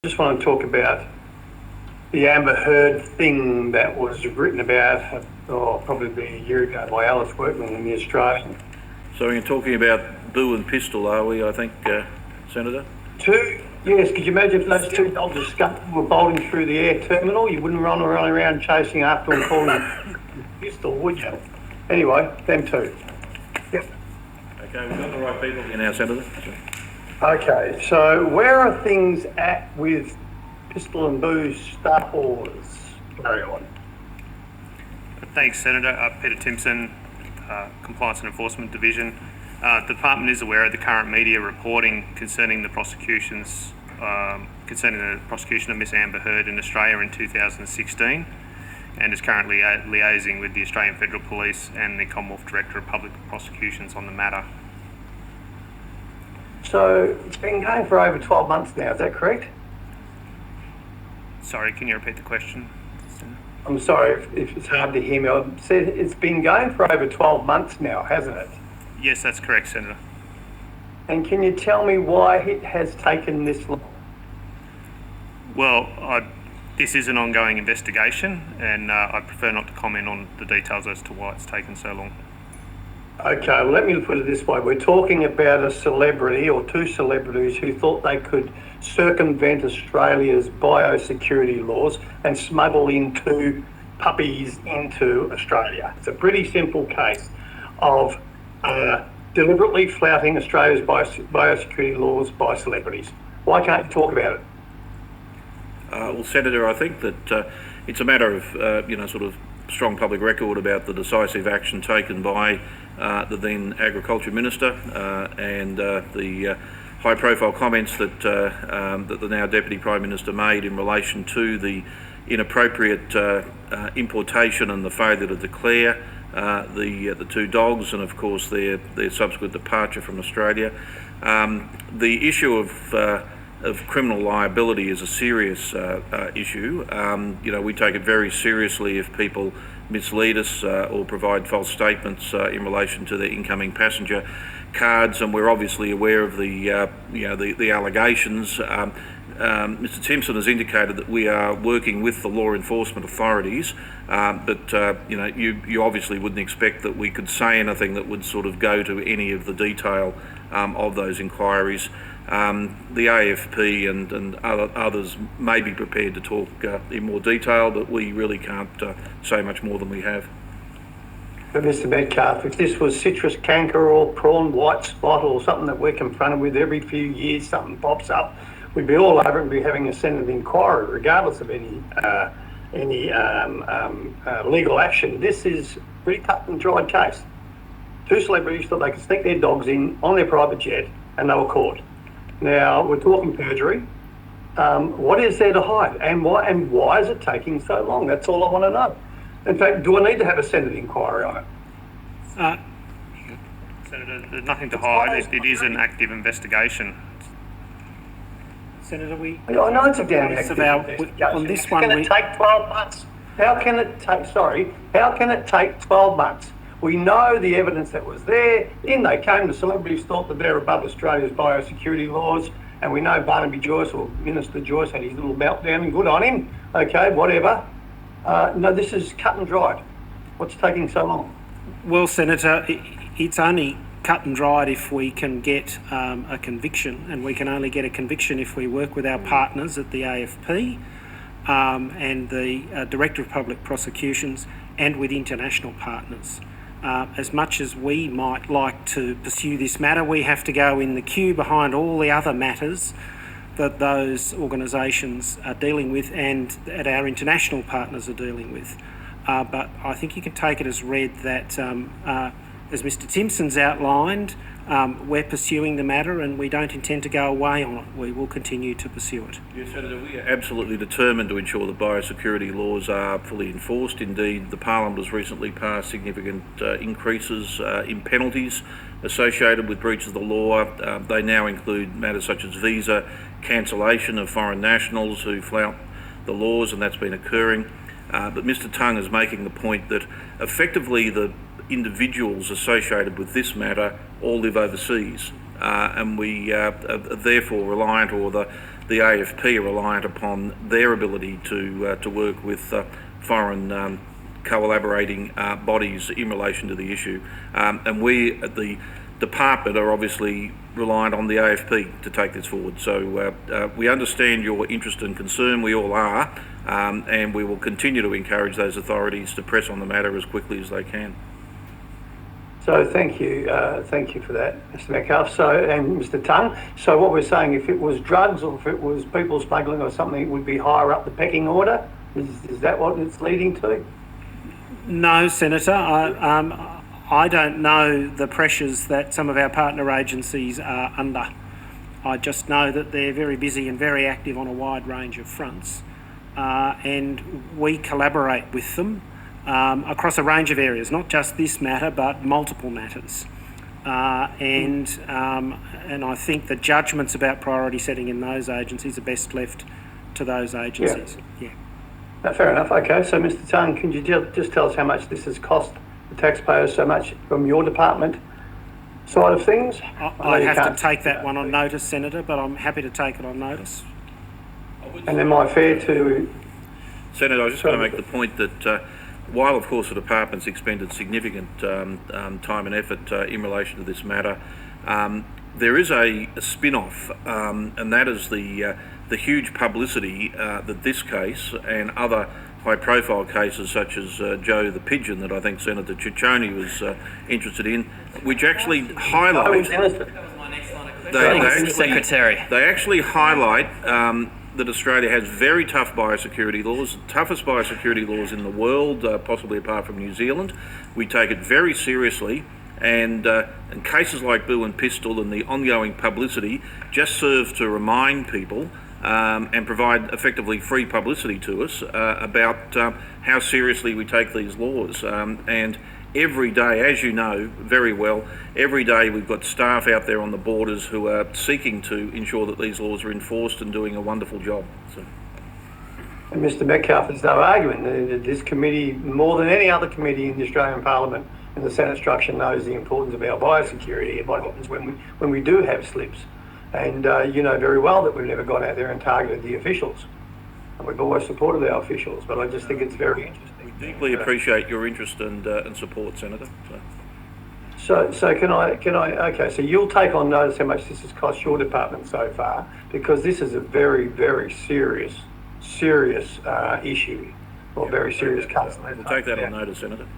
Just want to talk about the Amber Heard thing that was written about, probably a year ago by Alice Workman in The Australian. So we're talking about Boo and Pistol, are we, I think, Senator? Yes, could you imagine if those two dogs were bolting through the air terminal? You wouldn't run around chasing after them calling them Pistol, would you? Anyway, them two. Yep. Okay, we've got the right people here now, Senator. Okay, so where are things at with Pistol and Boo's Star Wars? Carry on. Thanks, Senator. Peter Timpson, Compliance and Enforcement Division. The department is aware of the current media reporting concerning the prosecution of Miss Amber Heard in Australia in 2016, and is currently liaising with the Australian Federal Police and the Commonwealth Director of Public Prosecutions on the matter. So it's been going for over 12 months now, is that correct? Sorry, can you repeat the question? I'm sorry if it's hard to hear me. I said it's been going for over 12 months now, hasn't it? Yes, that's correct, Senator. And can you tell me why it has taken this long? Well, this is an ongoing investigation, and I prefer not to comment on the details as to why it's taken so long. Okay, well, let me put it this way. We're talking about a celebrity or two celebrities who thought they could circumvent Australia's biosecurity laws and smuggle in two puppies into Australia. It's a pretty simple case of deliberately flouting Australia's biosecurity laws by celebrities. Why can't you talk about it? Well, Senator, I think that it's a matter of, sort of strong public record about the decisive action taken by the then Agriculture Minister and the high-profile comments that the now Deputy Prime Minister made in relation to the inappropriate importation and the failure to declare the two dogs, and of course their subsequent departure from Australia. The issue of criminal liability is a serious issue. We take it very seriously if people mislead us or provide false statements in relation to their incoming passenger cards, and we're obviously aware of the allegations. Mr. Timpson has indicated that we are working with the law enforcement authorities, but you obviously wouldn't expect that we could say anything that would sort of go to any of the detail of those inquiries. The AFP and others may be prepared to talk in more detail, but we really can't say much more than we have. But Mr. Metcalf, if this was citrus canker or prawn white spot or something that we're confronted with every few years, something pops up, we'd be all over it and be having a Senate inquiry, regardless of any legal action. This is a pretty cut and dried case. Two celebrities thought they could sneak their dogs in on their private jet, and they were caught. Now, we're talking perjury. What is there to hide? And why is it taking so long? That's all I want to know. In fact, do I need to have a Senate inquiry on it? Senator, there's nothing to hide. It is an active investigation. Senator, I know it's a damn active investigation. On this one, How can it take 12 months? How can it take 12 months? We know the evidence that was there. In they came, the celebrities thought that they're above Australia's biosecurity laws, and we know Barnaby Joyce, or Minister Joyce, had his little meltdown, and good on him. Okay, whatever. No, this is cut and dried. What's taking so long? Well, Senator, it's only cut and dried if we can get a conviction, and we can only get a conviction if we work with our partners at the AFP and the Director of Public Prosecutions and with international partners. As much as we might like to pursue this matter, we have to go in the queue behind all the other matters that those organisations are dealing with and that our international partners are dealing with. But I think you can take it as read that, as Mr. Timpson's outlined, we're pursuing the matter and we don't intend to go away on it. We will continue to pursue it. Yes, Senator, we are absolutely determined to ensure that biosecurity laws are fully enforced. Indeed, the Parliament has recently passed significant increases in penalties associated with breaches of the law. They now include matters such as visa cancellation of foreign nationals who flout the laws, and that's been occurring. But Mr. Tongue is making the point that effectively the individuals associated with this matter all live overseas, and we are therefore reliant, or the the AFP are reliant upon their ability to work with foreign collaborating bodies in relation to the issue. And we at the department are obviously reliant on the AFP to take this forward. So we understand your interest and concern, we all are, and we will continue to encourage those authorities to press on the matter as quickly as they can. So thank you for that, Mr. Metcalfe. So, and Mr. Tongue. So what we're saying, if it was drugs or if it was people smuggling or something, it would be higher up the pecking order. Is that what it's leading to? No, Senator. I don't know the pressures that some of our partner agencies are under. I just know that they're very busy and very active on a wide range of fronts, and we collaborate with them across a range of areas, not just this matter, but multiple matters. And I think the judgments about priority setting in those agencies are best left to those agencies. Yeah. Fair enough. Okay. So, Mr. Tongue, can you just tell us how much this has cost the taxpayers so much from your department side of things? I have to take that one on notice, Senator, but I'm happy to take it on notice. And am I fair to... Senator, I was just going to make the point that while, of course, the department's expended significant time and effort in relation to this matter, there is a spin-off, and that is the huge publicity that this case and other high-profile cases such as Joe the Pigeon that I think Senator Ciccione was interested in, which actually highlight... They actually highlight that Australia has very tough biosecurity laws, the toughest biosecurity laws in the world, possibly apart from New Zealand. We take it very seriously, and cases like Boo and Pistol and the ongoing publicity just serve to remind people and provide effectively free publicity to us about how seriously we take these laws. And every day, as you know very well, every day we've got staff out there on the borders who are seeking to ensure that these laws are enforced and doing a wonderful job. So. And Mr. Metcalfe, there's no argument that this committee, more than any other committee in the Australian Parliament and the Senate structure, knows the importance of our biosecurity and what happens when we do have slips. And you know very well that we've never gone out there and targeted the officials. And we've always supported our officials, but I just think it's very interesting. We deeply appreciate your interest and support, Senator. So can I, okay, so you'll take on notice how much this has cost your department so far, because this is a very, very serious issue, or very serious case. We'll take that on notice, Senator.